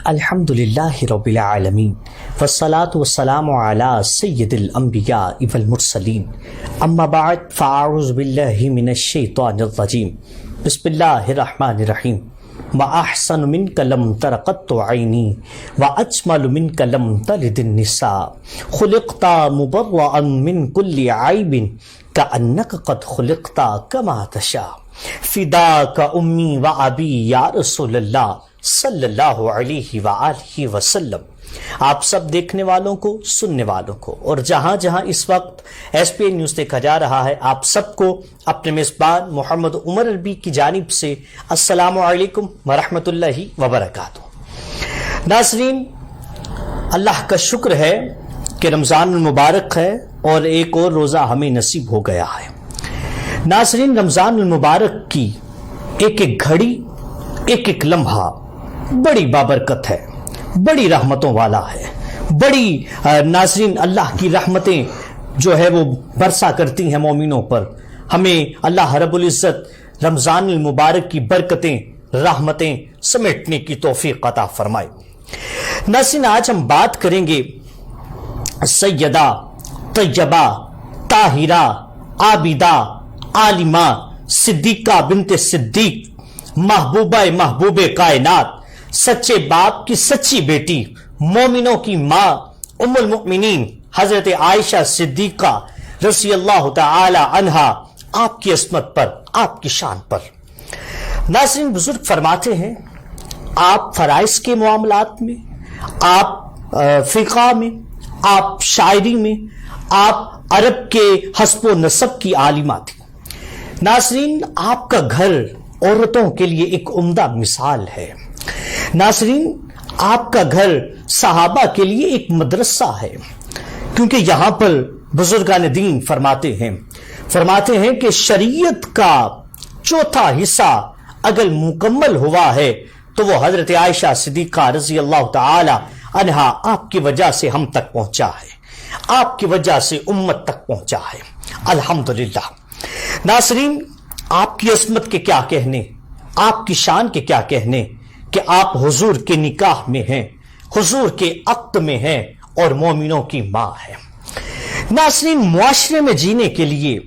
الحمدللہ رب العالمین والصلاة والسلام علی سید الانبیاء والمرسلین اما بعد فاعوذ باللہ من الشیطان الرجیم بسم اللہ الرحمن الرحیم وَأَحْسَنُ مِنْكَ لَمْ تَرَ قَطُّ عَيْنِي وَأَجْمَلُ مِنْكَ لَمْ تَلِدِ النِّسَاءُ خُلِقْتَ مُبَرَّأً مِنْ كُلِّ عَيْبٍ كَأَنَّكَ قَدْ خُلِقْتَ كَمَا تَشَاءُ فِدَاكَ أُمِّي وَأَبِي یا رسول اللہ صلی اللہ علیہ وآلہ وسلم۔ آپ سب دیکھنے والوں کو، سننے والوں کو اور جہاں جہاں اس وقت ایس پی این نیوز دیکھا جا رہا ہے، آپ سب کو اپنے میزبان محمد عمر عربی کی جانب سے السلام علیکم ورحمۃ اللہ وبرکاتہ۔ ناظرین، اللہ کا شکر ہے کہ رمضان المبارک ہے اور ایک اور روزہ ہمیں نصیب ہو گیا ہے۔ ناظرین، رمضان المبارک کی ایک ایک گھڑی، ایک ایک لمحہ بڑی بابرکت ہے، بڑی رحمتوں والا ہے، بڑی ناظرین اللہ کی رحمتیں جو ہے وہ برسا کرتی ہیں مومنوں پر۔ ہمیں اللہ رب العزت رمضان المبارک کی برکتیں، رحمتیں سمیٹنے کی توفیق عطا فرمائے۔ ناظرین، آج ہم بات کریں گے سیدہ طیبہ طاہرہ عابدہ عالمہ صدیقہ بنت صدیق، محبوبہ محبوب کائنات، سچے باپ کی سچی بیٹی، مومنوں کی ماں، ام المؤمنین حضرت عائشہ صدیقہ رضی اللہ تعالی عنہا، آپ کی عصمت پر، آپ کی شان پر۔ ناظرین، بزرگ فرماتے ہیں آپ فرائض کے معاملات میں، آپ فقہ میں، آپ شاعری میں، آپ عرب کے حسب و نسب کی عالمہ تھی۔ ناظرین، آپ کا گھر عورتوں کے لیے ایک عمدہ مثال ہے۔ ناظرین، آپ کا گھر صحابہ کے لیے ایک مدرسہ ہے، کیونکہ یہاں پر بزرگان دین فرماتے ہیں کہ شریعت کا چوتھا حصہ اگر مکمل ہوا ہے تو وہ حضرت عائشہ صدیقہ رضی اللہ تعالی عنہا آپ کی وجہ سے ہم تک پہنچا ہے، آپ کی وجہ سے امت تک پہنچا ہے، الحمدللہ۔ ناظرین، آپ کی عصمت کے کیا کہنے، آپ کی شان کے کیا کہنے کہ آپ حضور کے نکاح میں ہیں، حضور کے عقد میں ہیں اور مومنوں کی ماں ہیں۔ ناظرین، معاشرے میں جینے کے لیے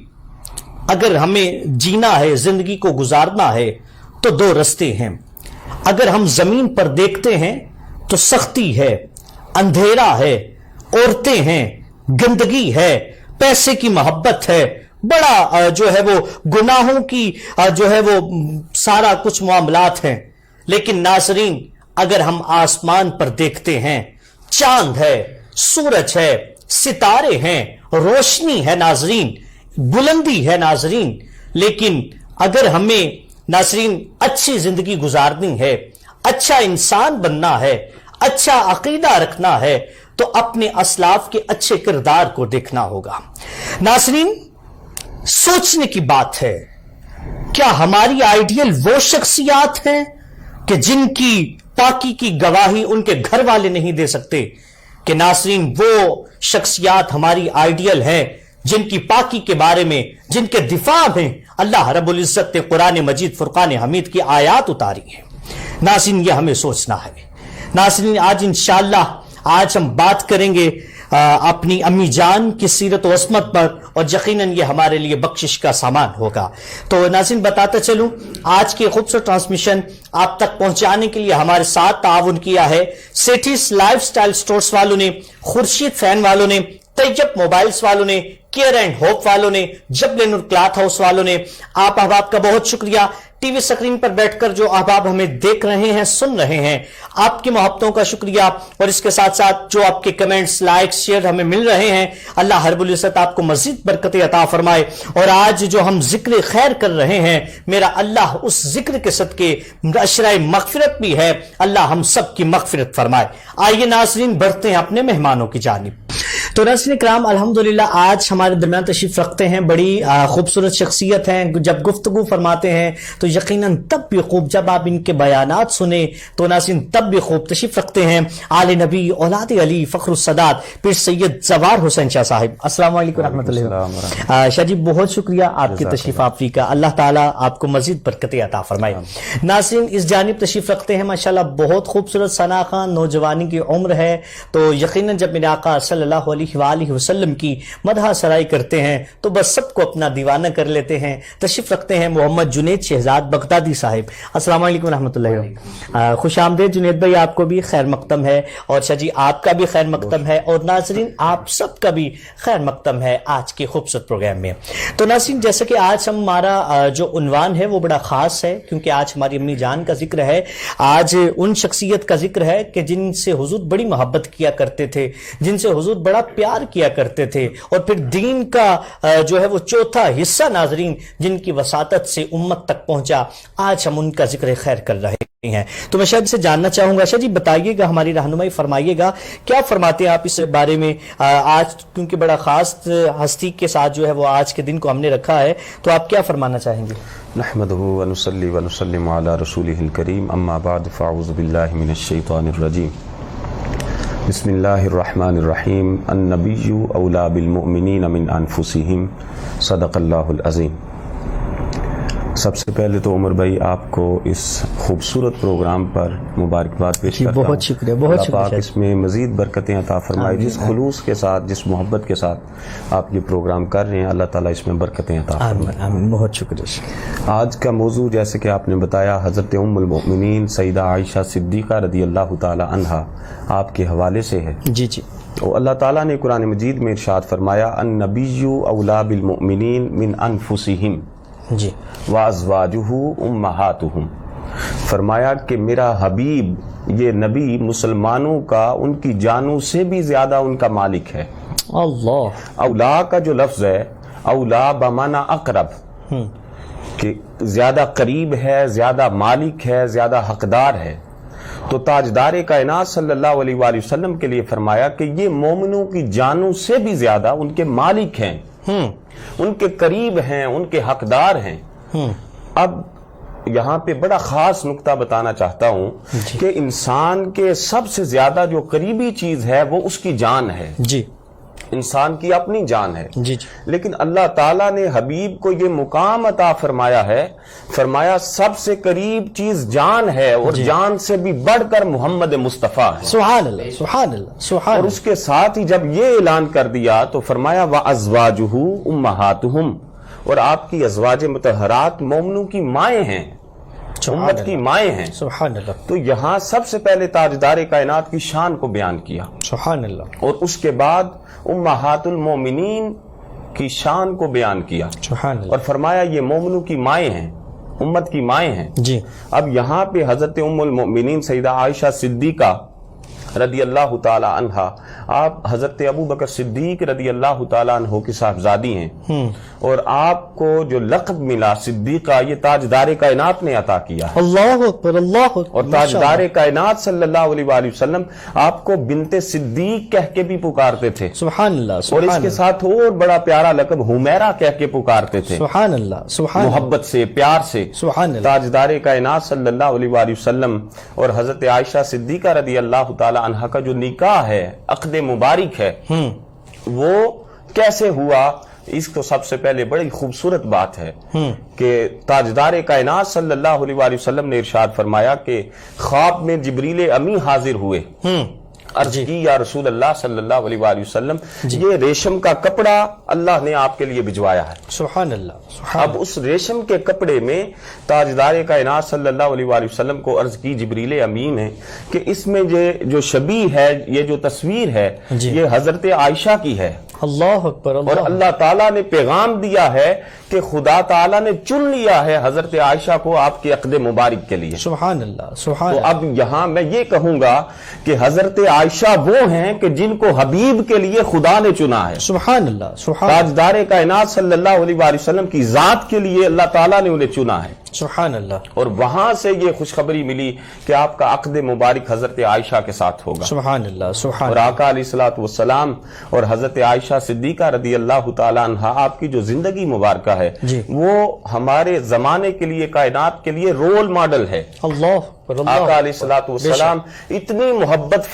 اگر ہمیں جینا ہے، زندگی کو گزارنا ہے تو دو رستے ہیں۔ اگر ہم زمین پر دیکھتے ہیں تو سختی ہے، اندھیرا ہے، عورتیں ہیں، گندگی ہے، پیسے کی محبت ہے، بڑا جو ہے وہ گناہوں کی جو ہے وہ سارا کچھ معاملات ہیں۔ لیکن ناظرین، اگر ہم آسمان پر دیکھتے ہیں، چاند ہے، سورج ہے، ستارے ہیں، روشنی ہے ناظرین، بلندی ہے ناظرین۔ لیکن اگر ہمیں ناظرین اچھی زندگی گزارنی ہے، اچھا انسان بننا ہے، اچھا عقیدہ رکھنا ہے تو اپنے اسلاف کے اچھے کردار کو دیکھنا ہوگا۔ ناظرین، سوچنے کی بات ہے، کیا ہماری آئیڈیل وہ شخصیات ہیں کہ جن کی پاکی کی گواہی ان کے گھر والے نہیں دے سکتے؟ کہ ناظرین، وہ شخصیات ہماری آئیڈیل ہیں جن کی پاکی کے بارے میں، جن کے دفاع میں اللہ رب العزت نے قرآن مجید فرقان حمید کی آیات اتاری ہیں۔ ناظرین، یہ ہمیں سوچنا ہے۔ ناظرین، آج انشاءاللہ ہم بات کریں گے اپنی امی جان کی سیرت و عصمت پر، اور یقیناً یہ ہمارے لیے بخشش کا سامان ہوگا۔ تو ناظرین، بتاتا چلوں، آج کی خوبصورت ٹرانسمیشن آپ تک پہنچانے کے لیے ہمارے ساتھ تعاون کیا ہے سیٹھیز لائف سٹائل سٹورز والوں نے، خورشید فین والوں نے، طیب موبائلز والوں نے، کیئر اینڈ ہوپ والوں نے، جبل نور کلاتھ ہاؤس والوں نے۔ آپ احباب کا بہت شکریہ۔ ٹی وی سکرین پر بیٹھ کر جو احباب ہمیں دیکھ رہے ہیں، سن رہے ہیں، آپ کی محبتوں کا شکریہ، اور اس کے ساتھ ساتھ جو آپ کے کمنٹس، لائکس، شیئر ہمیں مل رہے ہیں، اللہ رب العزت آپ کو مزید برکتیں عطا فرمائے۔ اور آج جو ہم ذکر خیر کر رہے ہیں، میرا اللہ اس ذکر کے صدقے عشرۂ مغفرت بھی ہے، اللہ ہم سب کی مغفرت فرمائے۔ آئیے ناظرین، بڑھتے ہیں اپنے مہمانوں کی جانب۔ تو ناظرین کرام الحمدللہ آج ہمارے درمیان تشریف رکھتے ہیں بڑی خوبصورت شخصیت ہیں. جب گفتگو فرماتے ہیں تو یقیناً تب بھی خوب, جب آپ ان کے بیانات سنیں تو ناظرین تب بھی خوب. تشریف رکھتے ہیں آل نبی اولاد علی فخر السادات پیر سید زوار حسین شاہ صاحب. السلام علیکم رحمۃ اللہ. شاہ جی بہت شکریہ آپ کی تشریف آوری کا. اللہ تعالیٰ آپ کو مزید برکتیں عطا فرمائے. ناظرین اس جانب تشریف رکھتے ہیں ماشاءاللہ بہت خوبصورت ثنا خان, نوجوانی کی عمر ہے, تو یقیناً جب میرے آقا صلی اللہ علیہ وآلہ وسلم کی مدح سرائی کرتے ہیں تو بس سب کو اپنا دیوانہ کر لیتے ہیں. تشریف رکھتے ہیں محمد جنید شہزاد بغدادی صاحب. السلام علیکم رحمۃ اللہ. خوش آمدید جنید بھائی, آپ کو بھی خیر مقدم ہے, اور شاہ جی آپ کا بھی خیر مقدم ہے, اور ناظرین آپ سب کا بھی خیر مقدم ہے آج کے خوبصورت پروگرام میں. تو ناظرین جیسے کہ آج ہمارا جو عنوان ہے وہ بڑا خاص ہے, کیونکہ آج ہماری امی جان کا ذکر ہے. آج ان شخصیت کا ذکر ہے کہ جن سے حضور بڑی محبت کیا کرتے تھے, جن سے حضور بڑا پیار کیا کرتے تھے, اور پھر دین کا جو ہے وہ چوتھا حصہ ناظرین جن کی وساطت سے امت تک پہنچا. آج ہم ان کا ذکر خیر کر رہے ہیں. تو میں شاید سے جاننا چاہوں گا, شاہ جی بتائیے گا, ہماری رہنمائی فرمائیے گا, کیا فرماتے ہیں آپ اس بارے میں آج, کیونکہ بڑا خاص ہستی کے ساتھ جو ہے وہ آج کے دن کو ہم نے رکھا ہے, تو آپ کیا فرمانا چاہیں گے؟ نحمدہ ونصلی ونسلم علی رسولہ الکریم, اما بعد فاعوذ باللہ من الشیطان الرجیم. بسم اللہ الرحمن الرحیم. النبی اولی بالمؤمنین من انفسہم, صدق اللہ العظیم. سب سے پہلے تو عمر بھائی آپ کو اس خوبصورت پروگرام پر مبارکباد پیش کرتا ہوں. بہت شکریہ, بہت اللہ پاک شکریہ. اس میں مزید برکتیں عطا فرمائے. جس خلوص کے ساتھ, جس محبت کے ساتھ آپ یہ پروگرام کر رہے ہیں, اللہ تعالیٰ اس میں برکتیں عطا فرمائے. آمین. بہت شکریہ. آج کا موضوع جیسے کہ آپ نے بتایا حضرت ام المؤمنین سیدہ عائشہ صدیقہ رضی اللہ تعالی عنہا آپ کے حوالے سے ہے. جی جی. تو اللہ تعالیٰ نے قرآن مجید میں ارشاد فرمایا, النبی اولی بالمؤمنین من انفسہم جی, وازواجہ امہاتہم. فرمایا کہ میرا حبیب یہ نبی مسلمانوں کا ان کی جانوں سے بھی زیادہ ان کا مالک ہے. اللہ. اولا کا جو لفظ ہے, اولا بمعنی اقرب, کہ زیادہ قریب ہے, زیادہ مالک ہے, زیادہ حقدار ہے. تو تاجدار کائنات صلی اللہ علیہ وآلہ وسلم کے لیے فرمایا کہ یہ مومنوں کی جانوں سے بھی زیادہ ان کے مالک ہیں, ان کے قریب ہیں, ان کے حقدار ہیں. اب یہاں پہ بڑا خاص نقطہ بتانا چاہتا ہوں کہ انسان کے سب سے زیادہ جو قریبی چیز ہے وہ اس کی جان ہے. جی, انسان کی اپنی جان ہے. جی, لیکن اللہ تعالیٰ نے حبیب کو یہ مقام عطا فرمایا ہے, فرمایا سب سے قریب چیز جان ہے, اور جان سے بھی بڑھ کر محمد مصطفیٰ ہے. سبحان اللہ, سبحان اللہ, سبحان. اور اس کے ساتھ ہی جب یہ اعلان کر دیا تو فرمایا وَأَزْوَاجُهُ أُمَّهَاتُهُمْ, اور آپ کی ازواج مطہرات مومنوں کی مائیں ہیں, امت کی مائیں ہیں. سبحان اللہ. تو یہاں سب سے پہلے تاجدار کائنات کی شان کو بیان کیا, سبحان اللہ. اور اس کے بعد امہات المومنین کی شان کو بیان کیا, سبحان اللہ. اور فرمایا یہ مومنوں کی مائیں ہیں, امت کی مائیں ہیں. جی. اب یہاں پہ حضرت ام المؤمنین سیدہ عائشہ صدیقہ رضی اللہ تعالی عنہا, آپ حضرت ابو بکر صدیق رضی اللہ تعالی عنہ کی صاحبزادی ہیں, اور آپ کو جو لقب ملا صدیقہ یہ تاجدار کائنات نے عطا کیا. اللہ اکبر, اللہ اکبر. اور تاجدار کائنات صلی اللہ علیہ وآلہ وسلم آپ کو بنت صدیق کہہ کے بھی پکارتے تھے. سبحان اللہ. اور اس کے ساتھ اور بڑا پیارا لقب حمیرہ کہہ کے پکارتے تھے. سبحان اللہ. سبحان محبت سے, پیار سے. سبحان اللہ. تاجدار کائنات صلی اللہ علیہ وآلہ وسلم اور حضرت عائشہ صدیقہ رضی اللہ تعالی عنہا کا جو نکاح ہے, عقد مبارک ہے, وہ کیسے ہوا؟ اس کو سب سے پہلے بڑی خوبصورت بات ہے کہ تاجدار کائنات صلی اللہ علیہ وآلہ وسلم نے ارشاد فرمایا کہ خواب میں جبریل امی حاضر ہوئے, عرض کی یا رسول اللہ صلی اللہ علیہ وآلہ وسلم یہ ریشم کا کپڑا اللہ نے آپ کے لیے بھجوایا ہے. سبحان اللہ. اب اس ریشم کے کپڑے میں تاجدار کائنات صلی اللہ علیہ وآلہ وسلم کو عرض کی جبریل امین ہے کہ اس میں جو شبیہ ہے, یہ جو تصویر ہے, یہ حضرت عائشہ کی ہے. اللہ اکبر. اور اللہ تعالیٰ نے پیغام دیا ہے کہ خدا تعالیٰ نے چن لیا ہے حضرت عائشہ کو آپ کے عقد مبارک کے لیے. سبحان اللہ. سبحان. تو اب یہاں میں یہ کہوں گا کہ حضرت عائشہ وہ ہیں کہ جن کو حبیب کے لیے خدا نے چنا ہے. سبحان اللہ. سبحان. تاجدار کائنات صلی اللہ علیہ وآلہ وسلم کی ذات کے لیے اللہ تعالیٰ نے انہیں چنا ہے. سبحان اللہ. اور وہاں سے یہ خوشخبری ملی کہ آپ کا عقد مبارک حضرت عائشہ کے ساتھ ہوگا. سبحان اللہ. سبحان اور آقا علیہ الصلوۃ والسلام اور حضرت عائشہ صدیقہ رضی اللہ تعالی عنہا آپ کی جو زندگی مبارکہ ہے جی. وہ ہمارے زمانے کے لیے، کائنات کے لیے رول ماڈل ہے. اللہ. آقا علیہ الصلوۃ والسلام اتنی محبت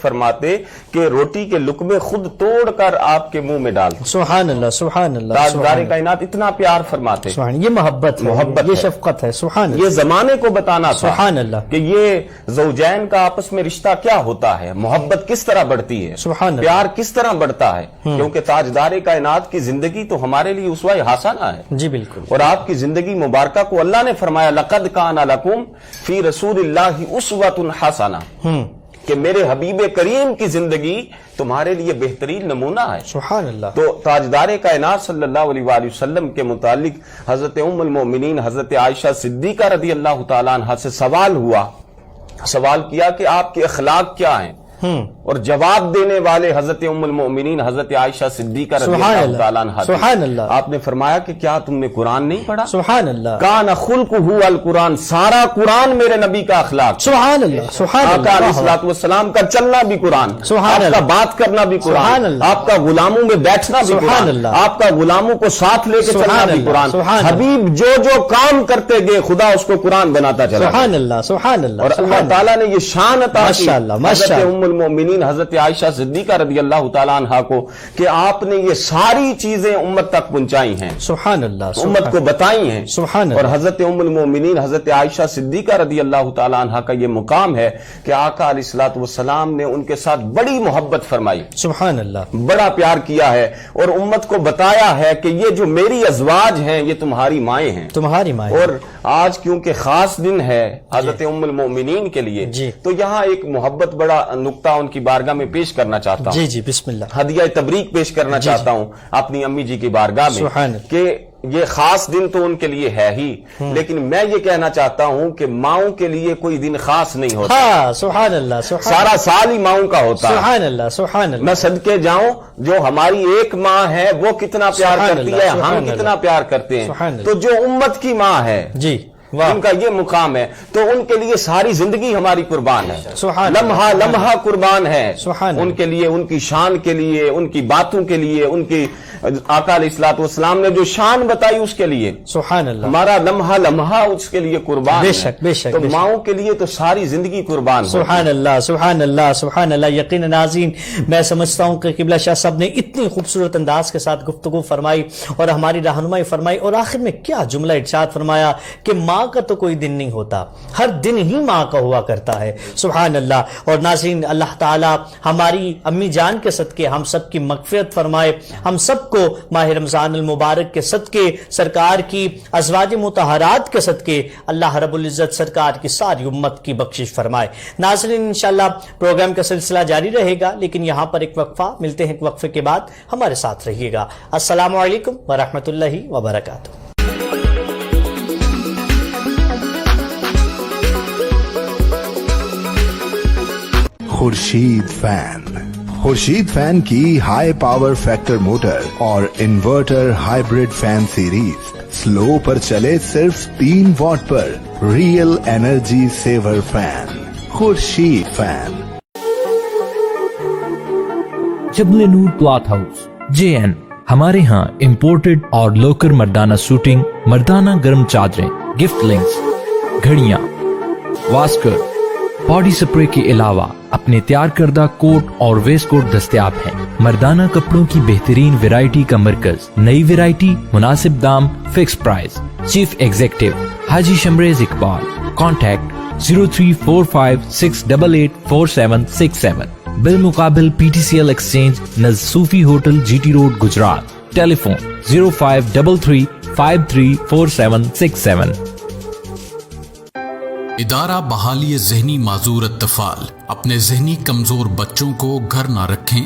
فرماتے کہ روٹی کے لقمے خود توڑ کر آپ کے منہ میں ڈالتے. سبحان اللہ. سبحان اللہ. تاجدار کائنات اتنا پیار فرماتے. سبحان. یہ محبت ہے، یہ شفقت ہے. سبحان اللہ. یہ زمانے کو بتانا تھا سبحان اللہ کہ یہ زوجین کا آپس میں رشتہ کیا ہوتا ہے، محبت کس طرح بڑھتی ہے، سبحان اللہ. پیار کس طرح بڑھتا ہے. کیونکہ تاجدار کائنات کی زندگی تو ہمارے لیے اسوہ حسنہ ہے. جی بالکل. اور آپ کی زندگی مبارکہ کو اللہ نے فرمایا لقد کان لکم فی رسول اللہ اسوۃ حسنہ، کہ میرے حبیب کریم کی زندگی تمہارے لیے بہترین نمونہ ہے. سبحان اللہ. تو تاجدار کائنات صلی اللہ علیہ وآلہ وسلم کے متعلق حضرت ام المؤمنین حضرت عائشہ صدیقہ رضی اللہ تعالیٰ عنہ سے سوال کیا کہ آپ کے اخلاق کیا ہیں، اور جواب دینے والے حضرت ام المؤمنین حضرت عائشہ صدیقہ رضی اللہ تعالیٰ عنہ. سبحان اللہ. آپ نے فرمایا کہ کیا تم نے قرآن نہیں پڑھا؟ سبحان اللہ. کان خلقہ القرآن، سارا قرآن میرے نبی کا اخلاق. سبحان اللہ. سبحان اللہ. آقا علیہ الصلوۃ والسلام کا چلنا بھی قرآن، سبحان آپ کا اللہ. بات کرنا بھی سبحان قرآن، اللہ. آپ کا غلاموں میں بیٹھنا بھی سبحان قرآن، اللہ. آپ کا غلاموں کو ساتھ لے کے چلنا سبحان بھی اللہ. قرآن. سبحان اللہ. حبیب جو کام کرتے گئے خدا اس کو قرآن بناتا چلا. سبحان اللہ. سبحان اللہ. اور اللہ تعالیٰ نے یہ شان عطا کی ماشاء اللہ. حضرت ام المؤمنین حضرت عائشہ صدیقہ رضی اللہ تعالیٰ عنہا کو کہ آپ نے یہ ساری چیزیں امت تک پہنچائی ہیں، سبحان اللہ. امت کو بتائی ہیں. سبحان اور اللہ. حضرت ام المؤمنین حضرت عائشہ صدیقہ رضی اللہ تعالیٰ عنہا کا یہ مقام ہے کہ آقا علیہ الصلوۃ والسلام نے ان کے ساتھ بڑی محبت فرمائی، سبحان اللہ. بڑا پیار کیا ہے، اور امت کو بتایا ہے کہ یہ جو میری ازواج ہیں یہ تمہاری مائیں ہیں. تمہاری مائیں. اور آج کیونکہ خاص دن ہے حضرت ام المؤمنین کے لیے، جی. تو یہاں ایک محبت بڑا نقطہ ان کی بارگاہ میں پیش کرنا چاہتا ہوں. جی جی بسم اللہ. ہدیہ تبریک پیش کرنا چاہتا ہوں اپنی امی جی کی بارگاہ میں سبحان کہ یہ خاص دن تو ان کے لیے ہے ہی، لیکن میں یہ کہنا چاہتا ہوں کہ ماؤں کے لیے کوئی دن خاص نہیں ہوتا. ہاں سبحان اللہ. سارا سال ہی ماؤں کا ہوتا ہے. سبحان اللہ. سبحان اللہ. میں صدقے جاؤں جو ہماری ایک ماں ہے وہ کتنا پیار کرتی ہے، ہم کتنا پیار کرتے ہیں. تو جو امت کی ماں ہے جی ان کا یہ مقام ہے، تو ان کے لیے ساری زندگی ہماری قربان ہے، لمحہ لمحہ قربان ہے. ان کے لیے، ان کی شان کے لیے، ان کی باتوں کے لیے، ان کی آقا علیہ الصلوۃ والسلام نے جو شان بتائی اس کے لیے سبحان اللہ. ہمارا لمحہ لمحہ اس کے لیے قربان بے شک بے شک. تو ماؤں کے لیے تو ساری زندگی قربان. سبحان اللہ. سبحان اللہ. سبحان اللہ. یقین ناظرین، میں سمجھتا ہوں کہ قبلہ شاہ صاحب نے اتنی خوبصورت انداز کے ساتھ گفتگو فرمائی اور ہماری رہنمائی فرمائی، اور آخر میں کیا جملہ ارشاد فرمایا کہ ماں کا تو کوئی دن نہیں ہوتا، ہر دن ہی ماں کا ہوا کرتا ہے. سبحان اللہ. اور ناظرین، اللہ تعالی ہماری امی جان کے صدقے ہم سب کی مغفرت فرمائے، ہم سب کو ماہ رمضان المبارک کے صدقے، سرکار کی ازواج مطہرات کے صدقے اللہ رب العزت سرکار کی ساری امت کی بخشش فرمائے. ناظرین، انشاءاللہ پروگرام کا سلسلہ جاری رہے گا، لیکن یہاں پر ایک وقفہ، ملتے ہیں ایک وقفے کے بعد، ہمارے ساتھ رہیے گا. السلام علیکم ورحمۃ اللہ وبرکاتہ. خورشید فین کی ہائی پاور فیکٹر موٹر اور inverter hybrid fan series slow پر چلے صرف 3 واٹ پر، real energy saver fan. Khurshid fan. Jabal Noor cloth house JN. ہمارے ہاں امپورٹڈ اور لوکل مردانہ سوٹنگ، مردانہ گرم چادریں، گفٹ لنکس، گھڑیاں، واسکر، باڈی سپرے کے علاوہ اپنے تیار کردہ کوٹ اور ویسٹ کوٹ دستیاب ہیں. مردانہ کپڑوں کی بہترین ویرائٹی کا مرکز، نئی ویرائٹی، مناسب دام، فکس پرائز. چیف ایگزیکٹو حاجی شمریز اقبال. کانٹیکٹ 034568846767. بالمقابل PTCL ایکسچینج نزد صوفی ہوٹل GT روڈ گجرات. ٹیلی فون 0533534767. ادارہ بحالی ذہنی معذور اطفال. اپنے ذہنی کمزور بچوں کو گھر نہ رکھیں،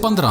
15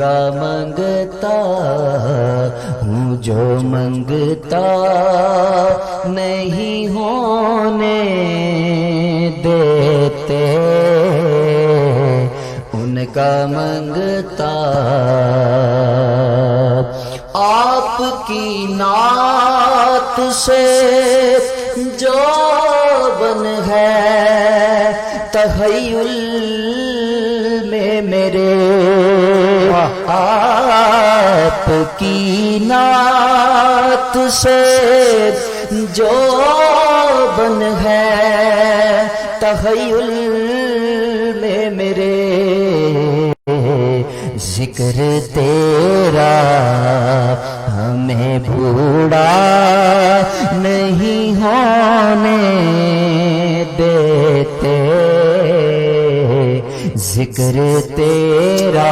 کا منگتا ہوں جو منگتا نہیں ہونے دیتے، ان کا منگتا آپ کی نعت سے جو بن ہے تخیل میں میرے، آپ کی نعت سے جو بن ہے تخیل میں میرے، ذکر تیرا ہمیں بھولا نہیں ہونے دیتے، ذکر تیرا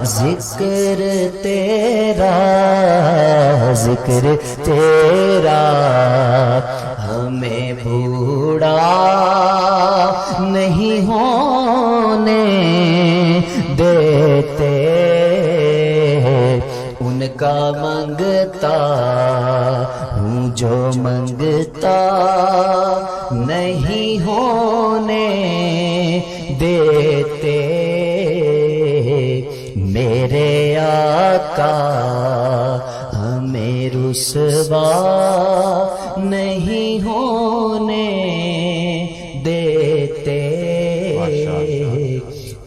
ذکر تیرا ذکر تیرا ہمیں بھولا نہیں ہونے دیتے، ان کا منگتا ہوں جو منگتا نہیں ہونے دیتے، میرے آقا ہمیں رسوا نہیں ہونے دیتے،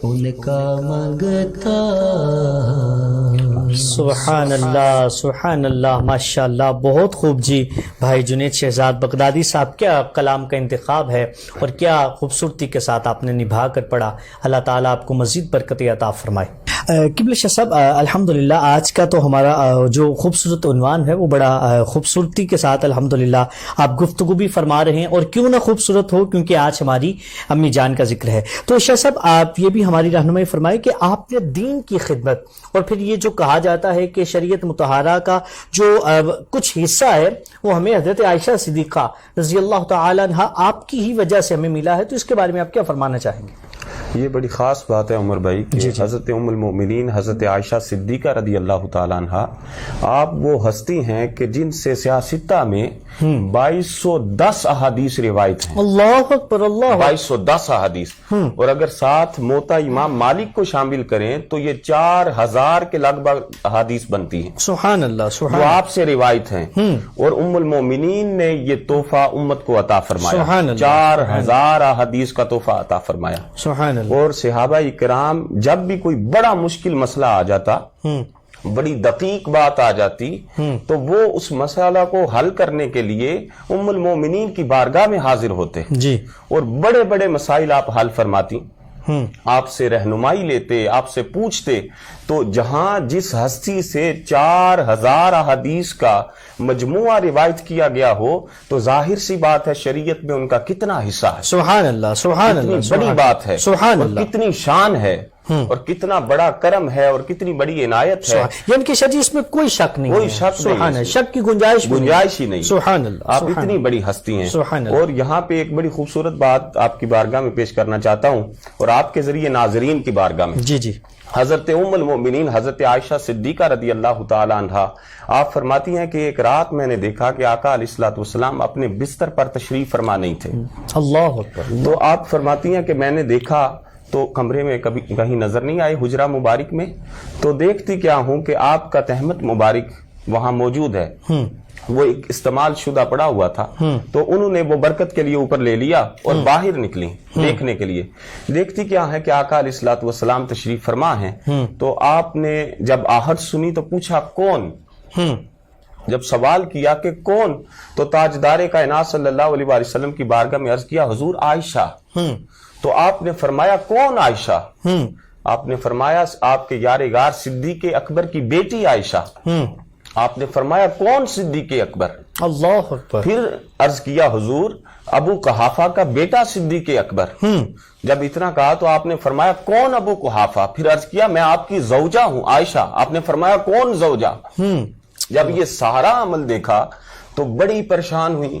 ان کا منگتا۔ سبحان اللہ سبحان اللہ، ماشاء اللہ، بہت خوب جی بھائی جنید شہزاد بغدادی صاحب، کیا کلام کا انتخاب ہے اور کیا خوبصورتی کے ساتھ آپ نے نبھا کر پڑھا۔ اللہ تعالیٰ آپ کو مزید برکت عطا فرمائے۔ قبلہ شاہ صاحب، الحمدللہ آج کا تو ہمارا جو خوبصورت عنوان ہے وہ بڑا خوبصورتی کے ساتھ الحمدللہ آپ گفتگو بھی فرما رہے ہیں، اور کیوں نہ خوبصورت ہو، کیونکہ آج ہماری امی جان کا ذکر ہے۔ تو شاہ صاحب آپ یہ بھی ہماری رہنمائی فرمائے کہ آپ نے دین کی خدمت، اور پھر یہ جو کہا جاتا ہے کہ شریعت مطہرہ کا جو کچھ حصہ ہے وہ ہمیں حضرت عائشہ صدیقہ رضی اللہ تعالی عنہا آپ کی ہی وجہ سے ہمیں ملا ہے، تو اس کے بارے میں آپ کیا فرمانا چاہیں گے؟ یہ بڑی خاص بات ہے عمر بھائی کہ حضرت ام المؤمنین حضرت عائشہ صدیقہ رضی اللہ تعالیٰ عنہا آپ وہ ہستی ہیں کہ جن سے سیاستہ میں 2210 احادیث روایت ہیں۔ اللہ اکبر، اللہ 2210 احادیث، اور اگر ساتھ موطا امام مالک کو شامل کریں تو یہ 4000 کے لگ بھگ احادیث بنتی ہیں۔ سبحان اللہ سبحان وہ آپ سے روایت ہیں، اور ام المؤمنین نے یہ تحفہ امت کو عطا فرمایا، 4000 احادیث کا تحفہ عطا فرمایا۔ سبحان اللہ۔ اور صحابہ کرام جب بھی کوئی بڑا مشکل مسئلہ آ جاتا، بڑی دقیق بات آ جاتی، تو وہ اس مسئلہ کو حل کرنے کے لیے ام المومنین کی بارگاہ میں حاضر ہوتے جی، اور بڑے بڑے مسائل آپ حل فرماتی، آپ سے رہنمائی لیتے، آپ سے پوچھتے۔ تو جہاں جس ہستی سے 4000 احادیث کا مجموعہ روایت کیا گیا ہو تو ظاہر سی بات ہے شریعت میں ان کا کتنا حصہ ہے۔ سبحان اللہ سبحان اللہ، بڑی بات ہے، سبحان اللہ، کتنی شان ہے، اور کتنا بڑا کرم ہے، اور کتنی بڑی عنایت ہے، یعنی کہ شاہ جی اس میں کوئی شک نہیں، کوئی شک سبحان اللہ، شک کی گنجائش ہی نہیں۔ سبحان اللہ، آپ اتنی بڑی ہستی ہیں۔ سبحان اللہ۔ اور یہاں پہ ایک بڑی خوبصورت بات آپ کی بارگاہ میں پیش کرنا چاہتا ہوں، اور آپ کے ذریعے ناظرین کی بارگاہ میں۔ جی جی، حضرت ام المؤمنین حضرت عائشہ صدیقہ رضی اللہ تعالی عنہا آپ فرماتی ہیں کہ ایک رات میں نے دیکھا کہ آقا علیہ الصلوۃ والسلام اپنے بستر پر تشریف فرما نہیں تھے۔ اللہ اکبر۔ تو آپ فرماتی ہیں کہ میں نے دیکھا تو کمرے میں کہیں نظر نہیں آئے، حجرہ مبارک میں، تو دیکھتی کیا ہوں کہ آپ کا تہمت مبارک وہاں موجود ہے، وہ ایک استعمال شدہ پڑا ہوا تھا، تو انہوں نے وہ برکت کے لیے اوپر لے لیا اور باہر نکلی دیکھنے کے لیے۔ دیکھتی کیا ہے کہ آقا علیہ الصلوۃ والسلام تشریف فرما ہیں، تو آپ نے جب آہٹ سنی تو پوچھا کون؟ جب سوال کیا کہ کون، تو تاجدار کائنات صلی اللہ علیہ وآلہ وسلم کی بارگاہ میں عرض کیا حضور عائشہ۔ تو آپ نے فرمایا کون عائشہ؟ آپ نے فرمایا آپ کے یار غار صدیق اکبر کی بیٹی عائشہ۔ آپ نے فرمایا کون صدیق اکبر؟ اللہ اکبر۔ پھر عرض کیا حضور ابو قحافہ کا بیٹا صدیق اکبر۔ جب اتنا کہا تو آپ نے فرمایا کون ابو قحافہ؟ پھر عرض کیا میں آپ کی زوجہ ہوں عائشہ۔ آپ نے فرمایا کون زوجہ؟ جب یہ سارا عمل دیکھا تو بڑی پریشان ہوئی،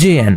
JN,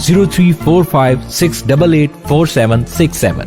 034568846767।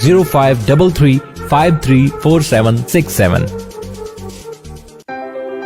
0533534767।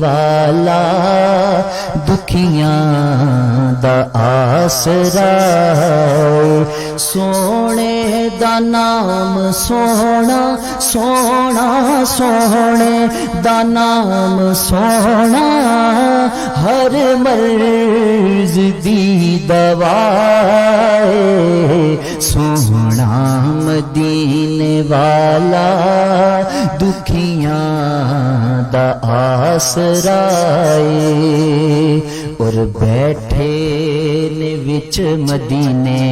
والا دکھیاں دا آسرا سونے دا نام سونا سونا سونے دا نام سونا ہر مرض دی دوائے سونا مدینے والا دکھیاں دا آسرا اور بیٹھے نے وچ مدینے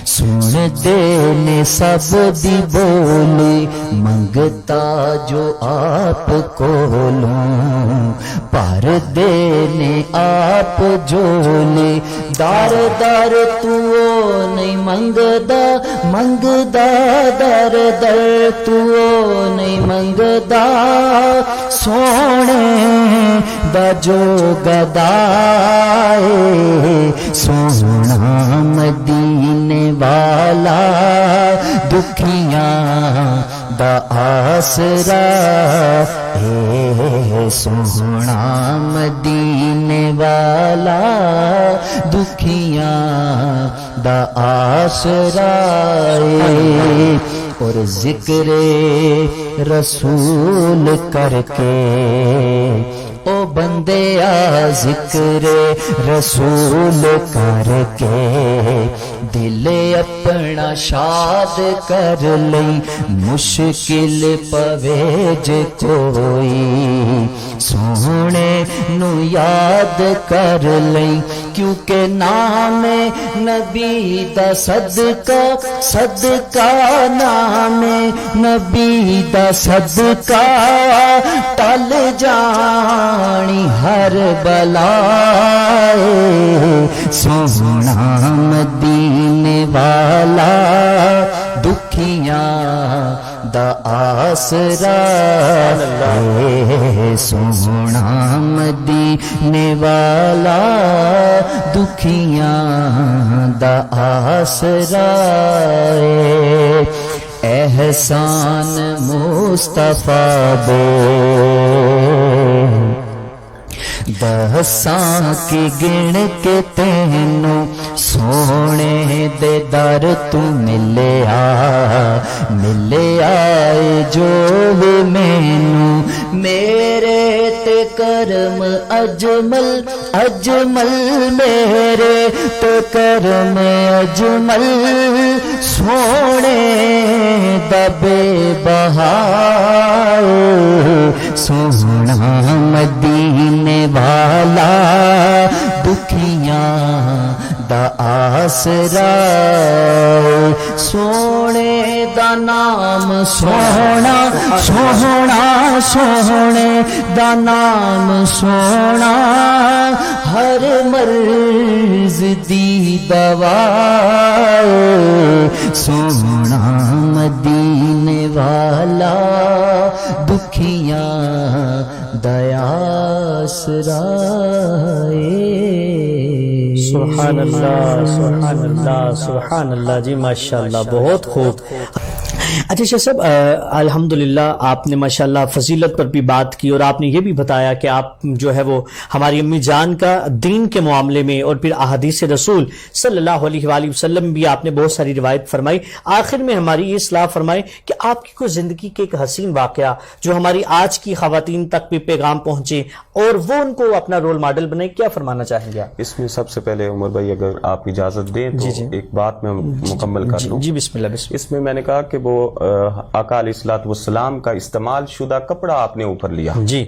سن دے نے سب دی بولی منگتا جو آپ کولوں پر دے نے آپ جولی دار دار تو نہیں منگدا منگدا در در تو نہیں منگدا سونے دا جو گدائے سونا مدینے والا دکھیاں دا آسرا سونا مدینے والا دکھیاں دا آسرا اور ذکر رسول کر کے او بندیا ذکر رسول کر کے دل اپنا شاد کر لئی مشکل پوے جے کوئی سونے نو یاد کر لئی کیونکہ نام نبی دا صدقہ صدقہ نام نبی دا صدقہ ٹل جانی ہر بلائے سونا مدینے والا دکھیاں دا آسرا سونا مدینے والا دکھیاں دا آسرا احسان مصطفیٰ بے دساں کی گن کے تینوں سونے دے در تو ملیا جو بھی مینوں میرے تے کرم اجمل اجمل میرے تے کرم اجمل سونے دبے بہائے سونا مدینے والا دکھیاں دا آسرا سونے دا نام سونا سونا سونے دا نام سونا ہر مرض دی دوائے سونا مدینے والا دکھیاں دیا سرائے سبحان اللہ سبحان اللہ سبحان اللہ جی ماشاءاللہ بہت خوب. اچھا شیخ صاحب الحمدللہ آپ نے ماشاءاللہ فضیلت پر بھی بات کی اور آپ نے یہ بھی بتایا کہ آپ جو ہے وہ ہماری امی جان کا دین کے معاملے میں اور پھر احادیث رسول صلی اللہ علیہ وآلہ وسلم بھی آپ نے بہت ساری روایت فرمائی. آخر میں ہماری یہ اصلاح فرمائے کہ آپ کی کوئی زندگی کے ایک حسین واقعہ جو ہماری آج کی خواتین تک بھی پیغام پہنچے اور وہ ان کو اپنا رول ماڈل بنائے, کیا فرمانا چاہیں گے آپ؟ اس میں سب سے پہلے عمر بھائی اگر آپ اجازت دیں تو ایک بات میں مکمل کر لوں. جی بسم اللہ. اس میں میں نے کہا کہ وہ آقا علیہ الصلوۃ والسلام کا استعمال شدہ کپڑا آپ نے اوپر لیا. جی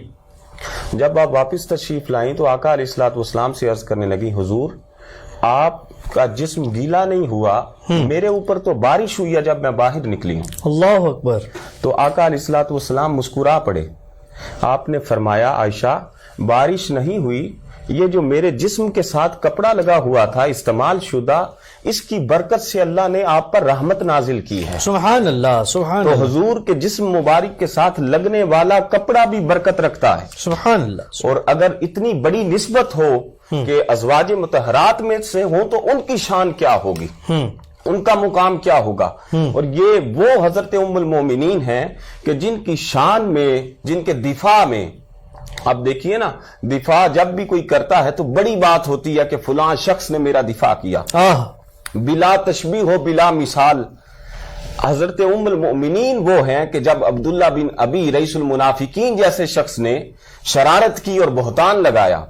جب آپ واپس تشریف لائیں تو آقا علیہ الصلوۃ والسلام سے عرض کرنے لگی حضور آپ کا جسم گیلا نہیں ہوا, میرے اوپر تو بارش ہوئی ہے جب میں باہر نکلی ہوں. اللہ اکبر. تو آقا علیہ الصلوۃ والسلام مسکرا پڑے. آپ نے فرمایا عائشہ بارش نہیں ہوئی, یہ جو میرے جسم کے ساتھ کپڑا لگا ہوا تھا استعمال شدہ, اس کی برکت سے اللہ نے آپ پر رحمت نازل کی ہے. سبحان اللہ سبحان تو اللہ. حضور کے جسم مبارک کے ساتھ لگنے والا کپڑا بھی برکت رکھتا ہے. سبحان اللہ. اور اگر اتنی بڑی نسبت ہو کہ ازواج مطہرات میں سے ہوں تو ان کی شان کیا ہوگی, ان کا مقام کیا ہوگا. اور یہ وہ حضرت ام المومنین ہیں کہ جن کی شان میں, جن کے دفاع میں اب دیکھیے نا، دفاع جب بھی کوئی کرتا ہے تو بڑی بات ہوتی ہے کہ فلاں شخص نے میرا دفاع کیا، بلا تشبیہ ہو بلا مثال۔ حضرت ام المؤمنین وہ ہیں کہ جب عبداللہ بن ابی رئیس المنافقین جیسے شخص نے شرارت کی اور بہتان لگایا،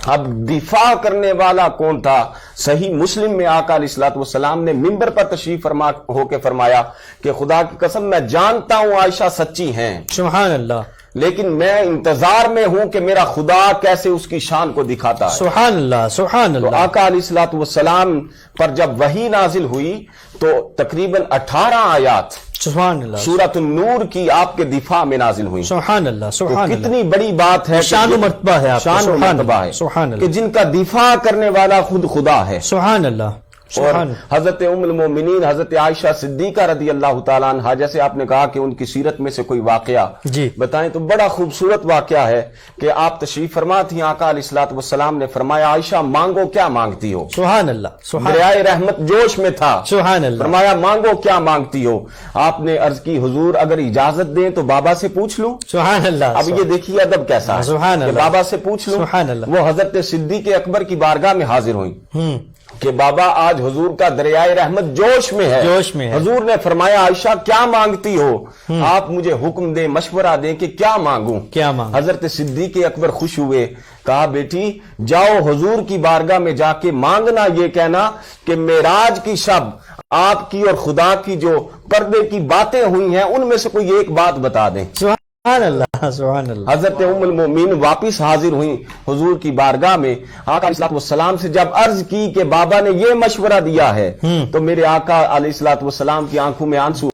اب دفاع کرنے والا کون تھا؟ صحیح مسلم میں آقا علیہ الصلوۃ والسلام نے منبر پر تشریف فرما ہو کے فرمایا کہ خدا کی قسم میں جانتا ہوں عائشہ سچی ہیں، سبحان اللہ، لیکن میں انتظار میں ہوں کہ میرا خدا کیسے اس کی شان کو دکھاتا ہے۔ سبحان اللہ، سبحان تو اللہ۔ آقا علیہ الصلوۃ والسلام پر جب وحی نازل ہوئی تو تقریباً 18 آیات سبحان اللہ، سورۃ النور کی آپ کے دفاع میں نازل ہوئی۔ سبحان اللہ، تو سبحان اللہ، کتنی بڑی بات ہے، شان و مرتبہ ہے آپ کا، شان و سبحان مرتبہ اللہ، سبحان ہے کہ اللہ، جن کا دفاع کرنے والا خود خدا ہے۔ سبحان اللہ، اور سبحان حضرت ام المومنین حضرت عائشہ صدیقہ رضی اللہ تعالیٰ عنہا، جیسے آپ نے کہا کہ ان کی سیرت میں سے کوئی واقعہ جی بتائیں، تو بڑا خوبصورت واقعہ ہے کہ آپ تشریف فرما تھی، آقا علیہ الصلوۃ والسلام نے فرمایا عائشہ مانگو کیا مانگتی ہو؟ سبحان اللہ، سبحان دریائے رحمت جوش میں تھا، سبحان اللہ، فرمایا مانگو کیا مانگتی ہو؟ آپ نے عرض کی حضور اگر اجازت دیں تو بابا سے پوچھ لوں؟ سبحان اللہ، اب یہ دیکھیے ادب کیسا ہے سبحان کہ اللہ، بابا سے پوچھ لوں۔ سبحان اللہ، وہ حضرت صدیق اکبر کی بارگاہ میں حاضر ہوئیں کہ بابا آج حضور کا دریائے رحمت جوش میں ہے، جوش میں ہے۔ حضور نے فرمایا عائشہ کیا مانگتی ہو؟ آپ مجھے حکم دیں، مشورہ دیں کہ کیا مانگوں؟ کیا مانگوں؟ حضرت صدیق اکبر خوش ہوئے، کہا بیٹی جاؤ حضور کی بارگاہ میں جا کے مانگنا، یہ کہنا کہ معراج کی شب آپ کی اور خدا کی جو پردے کی باتیں ہوئی ہیں ان میں سے کوئی ایک بات بتا دیں۔ سبحان اللہ، سبحان اللہ، حضرت ام المؤمنین واپس حاضر ہوئیں حضور کی بارگاہ میں، آقا علیہ السلام سے جب عرض کی کہ بابا نے یہ مشورہ دیا ہے تو میرے آقا علیہ السلام کی آنکھوں میں آنسو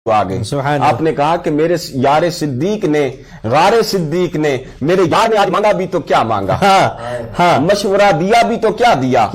آ گئے۔ آپ نے کہا کہ میرے یار صدیق نے، غار صدیق نے، میرے یار نے آج مانگا بھی تو کیا مانگا، مشورہ دیا بھی تو کیا دیا،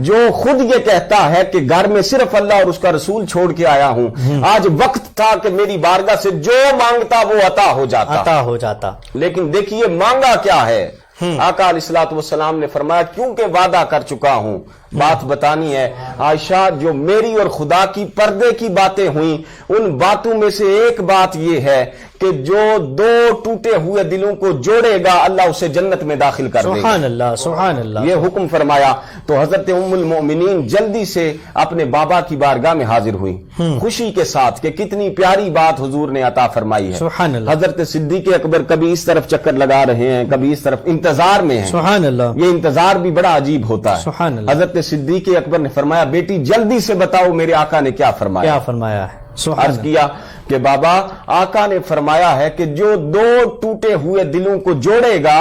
جو خود یہ کہتا ہے کہ گھر میں صرف اللہ اور اس کا رسول چھوڑ کے آیا ہوں، آج وقت تھا کہ میری بارگاہ سے جو مانگتا وہ عطا ہو جاتا، لیکن دیکھیے مانگا کیا ہے۔ آقا علیہ الصلوۃ والسلام نے فرمایا کیونکہ وعدہ کر چکا ہوں، بات بتانی ہے عائشہ، جو میری اور خدا کی پردے کی باتیں ہوئیں ان باتوں میں سے ایک بات یہ ہے کہ جو دو ٹوٹے ہوئے دلوں کو جوڑے گا اللہ اسے جنت میں داخل کر دے گا۔ سبحان اللہ، سبحان اللہ، یہ حکم فرمایا تو حضرت ام المؤمنین جلدی سے اپنے بابا کی بارگاہ میں حاضر ہوئی خوشی کے ساتھ کہ کتنی پیاری بات حضور نے عطا فرمائی ہے۔ سبحان اللہ، حضرت صدیق اکبر کبھی اس طرف چکر لگا رہے ہیں، کبھی اس طرف، انتظار میں ہیں۔ سبحان اللہ، یہ انتظار بھی بڑا عجیب ہوتا ہے۔ سبحان اللہ، حضرت صدیق اکبر نے فرمایا بیٹی جلدی سے بتاؤ میرے آقا نے کیا فرمایا؟ کیا فرمایا ہے؟ عرض کیا کہ بابا آقا نے فرمایا ہے کہ جو دو ٹوٹے ہوئے دلوں کو جوڑے گا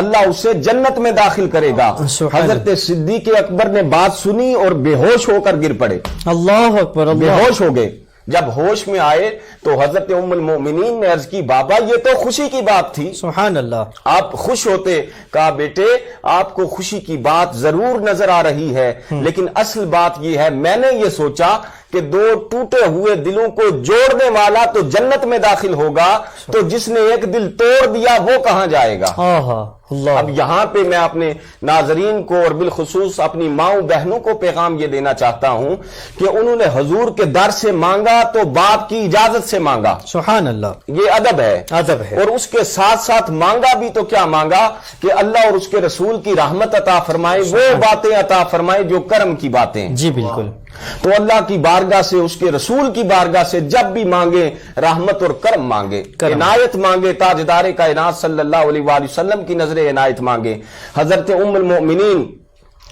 اللہ اسے جنت میں داخل کرے گا۔ حضرت صدیق اکبر نے بات سنی اور بے ہوش ہو کر گر پڑے، اللہ اکبر، بے ہوش ہو گئے۔ جب ہوش میں آئے تو حضرت ام المؤمنین نے عرض کی بابا یہ تو خوشی کی بات تھی، سبحان اللہ، آپ خوش ہوتے۔ کہا بیٹے آپ کو خوشی کی بات ضرور نظر آ رہی ہے لیکن اصل بات یہ ہے میں نے یہ سوچا کہ دو ٹوٹے ہوئے دلوں کو جوڑنے والا تو جنت میں داخل ہوگا، تو جس نے ایک دل توڑ دیا وہ کہاں جائے گا؟ اللہ، اب یہاں پہ میں اپنے ناظرین کو اور بالخصوص اپنی ماؤں بہنوں کو پیغام یہ دینا چاہتا ہوں کہ انہوں نے حضور کے در سے مانگا تو باپ کی اجازت سے مانگا، سبحان اللہ، یہ ادب ہے، ادب ہے، اور اس کے ساتھ ساتھ مانگا بھی تو کیا مانگا کہ اللہ اور اس کے رسول کی رحمت عطا فرمائے، وہ باتیں عطا فرمائے جو کرم کی باتیں۔ جی بالکل، تو اللہ کی بارگاہ سے، اس کے رسول کی بارگاہ سے جب بھی مانگے رحمت اور کرم مانگے، عنایت مانگے، تاجدار کائنات صلی اللہ علیہ وآلہ وسلم کی نظر عنایت مانگے۔ حضرت ام المؤمنین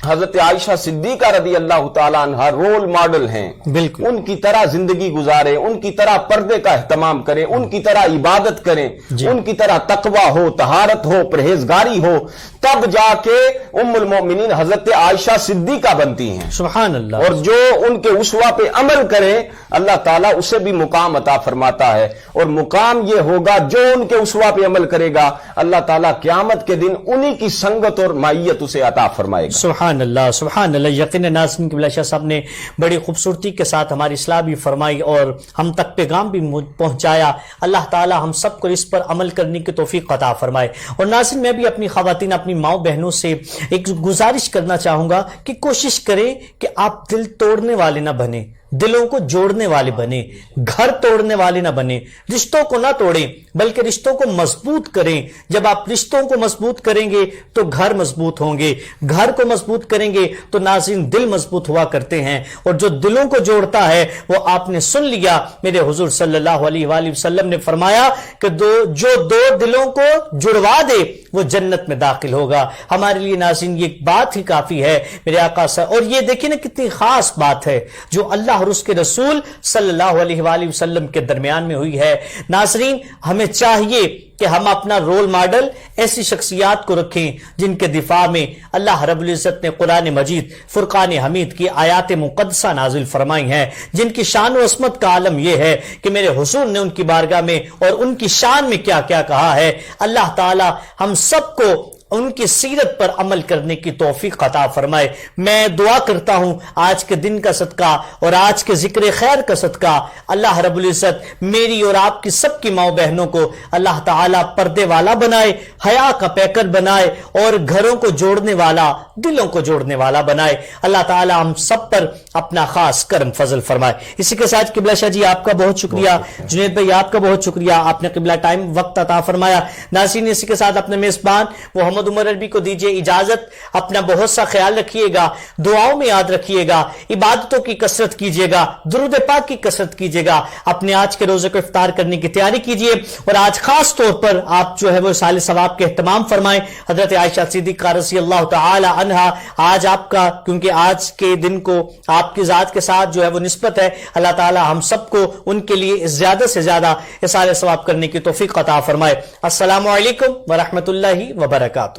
حضرت عائشہ صدیقہ رضی اللہ تعالیٰ عنہ رول ماڈل ہیں، بالکل ان کی طرح زندگی گزارے، ان کی طرح پردے کا اہتمام کریں، ان کی طرح عبادت کریں، ان کی طرح تقوی ہو، طہارت ہو، پرہیزگاری ہو، تب جا کے ام المؤمنین حضرت عائشہ صدیقہ بنتی ہیں۔ سبحان اللہ، اور جو ان کے اسوہ پہ عمل کرے اللہ تعالیٰ اسے بھی مقام عطا فرماتا ہے، اور مقام یہ ہوگا جو ان کے اسوہ پہ عمل کرے گا اللہ تعالیٰ قیامت کے دن انہی کی سنگت اور معیت اسے عطا فرمائے گا۔ سبحان اللہ، سبحان اللہ۔ یقین ناظرین قبلہ شاہ صاحب نے بڑی خوبصورتی کے ساتھ ہماری اصلاح بھی فرمائی اور ہم تک پیغام بھی پہنچایا۔ اللہ تعالی ہم سب کو اس پر عمل کرنے کی توفیق عطا فرمائے۔ اور ناظرین میں بھی اپنی خواتین، اپنی ماؤں بہنوں سے ایک گزارش کرنا چاہوں گا کہ کوشش کریں کہ آپ دل توڑنے والے نہ بنیں، دلوں کو جوڑنے والے بنے، گھر توڑنے والے نہ بنے، رشتوں کو نہ توڑیں بلکہ رشتوں کو مضبوط کریں۔ جب آپ رشتوں کو مضبوط کریں گے تو گھر مضبوط ہوں گے، گھر کو مضبوط کریں گے تو ناظرین دل مضبوط ہوا کرتے ہیں، اور جو دلوں کو جوڑتا ہے وہ آپ نے سن لیا، میرے حضور صلی اللہ علیہ وآلہ وسلم نے فرمایا کہ جو دو دلوں کو جڑوا دے وہ جنت میں داخل ہوگا۔ ہمارے لیے ناظرین یہ بات ہی کافی ہے میرے آقا صاحب، اور یہ دیکھیں نا کتنی خاص بات ہے جو اللہ اور اس کے رسول صلی اللہ علیہ وآلہ وسلم کے درمیان میں ہوئی ہے۔ ناظرین ہمیں چاہیے کہ ہم اپنا رول ماڈل ایسی شخصیات کو رکھیں جن کے دفاع میں اللہ رب العزت نے قرآن مجید فرقان حمید کی آیات مقدسہ نازل فرمائی ہیں، جن کی شان و عظمت کا عالم یہ ہے کہ میرے حضور نے ان کی بارگاہ میں اور ان کی شان میں کیا کیا کہا ہے۔ اللہ تعالی ہم سب کو ان کی سیرت پر عمل کرنے کی توفیق عطا فرمائے۔ میں دعا کرتا ہوں آج کے دن کا صدقہ اور آج کے ذکر خیر کا صدقہ اللہ رب العزت میری اور آپ کی سب کی ماں بہنوں کو اللہ تعالیٰ پردے والا بنائے، حیا کا پیکر بنائے، اور گھروں کو جوڑنے والا، دلوں کو جوڑنے والا بنائے۔ اللہ تعالیٰ ہم سب پر اپنا خاص کرم فضل فرمائے۔ اسی کے ساتھ قبلہ شاہ جی آپ کا بہت شکریہ، جنید بھائی آپ کا بہت شکریہ، آپ نے قبلہ ٹائم وقت عطا فرمایا۔ ناظرین اسی کے ساتھ اپنے میزبان محمد عمر عربی کو دیجیے اجازت، اپنا بہت سا خیال رکھیے گا، دعاؤں میں یاد رکھیے گا، عبادتوں کی کثرت کیجیے گا، درود پاک کی کثرت کیجیے گا، اپنے آج کے روزے کو افطار کرنے کی تیاری کیجیے، اور آج خاص طور پر آپ جو ہے وہ سال ثواب کے اہتمام فرمائیں۔ حضرت عائشہ صدیقہ رضی اللہ تعالی عنہا، آج آپ کا، کیونکہ آج کے دن کو آپ کی ذات کے ساتھ جو ہے وہ نسبت ہے، اللہ تعالی ہم سب کو ان کے لیے زیادہ سے زیادہ سال ثواب کرنے کی توفیق عطا فرمائے۔ السلام علیکم ورحمۃ اللہ وبرکاتہ۔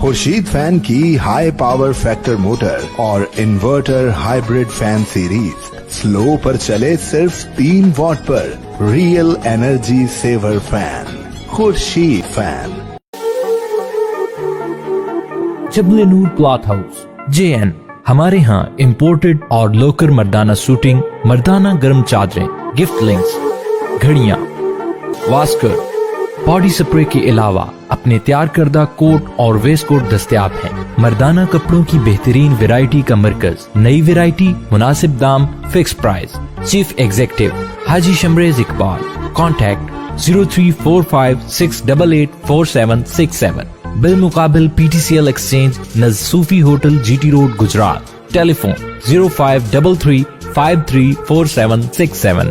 خورشید فین کی ہائی پاور فیکٹر موٹر اور inverter hybrid fan series slow پر چلے صرف 3 واٹ پر، real energy saver fan, Khurshid fan. Jabal Noor cloth house JN، ہمارے ہاں امپورٹڈ اور لوکل مردانہ سوٹنگ، مردانہ گرم چادریں، گفٹ لنکس، گھڑیاں، واسکر، باڈی سپرے کے علاوہ اپنے تیار کردہ کوٹ اور ویسٹ کوٹ دستیاب ہیں۔ مردانہ کپڑوں کی بہترین ویرائٹی کا مرکز، نئی ویرائٹی، مناسب دام، فکس پرائز۔ چیف ایگزیکٹو حاجی شمریز اقبال، کانٹیکٹ 034568846767، بالمقابل PTCL ایکسچینج، نزد صوفی ہوٹل GT روڈ گجرات۔ ٹیلی فون 0533534767۔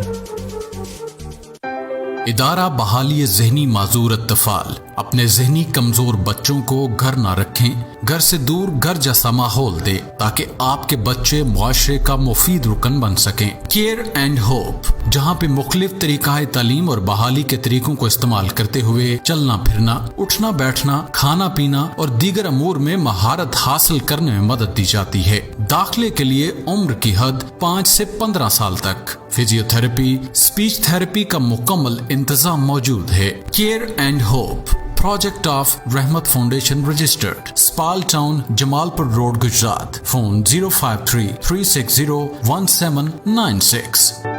ادارہ بحالی ذہنی معذور اطفال اپنے ذہنی کمزور بچوں کو گھر نہ رکھیں، گھر سے دور گھر جیسا ماحول دے تاکہ آپ کے بچے معاشرے کا مفید رکن بن سکیں۔ کیئر اینڈ ہوپ، جہاں پہ مختلف طریقہ تعلیم اور بحالی کے طریقوں کو استعمال کرتے ہوئے چلنا پھرنا، اٹھنا بیٹھنا، کھانا پینا اور دیگر امور میں مہارت حاصل کرنے میں مدد دی جاتی ہے۔ داخلے کے لیے عمر کی حد 5 سے 15 سال تک۔ فزیو تھراپی، اسپیچ تھراپی کا مکمل انتظام موجود ہے۔ Care and hope, project of رحمت فاؤنڈیشن رجسٹرڈ، اسپال ٹاؤن، جمال پور روڈ، گجرات۔ فون 05336011796۔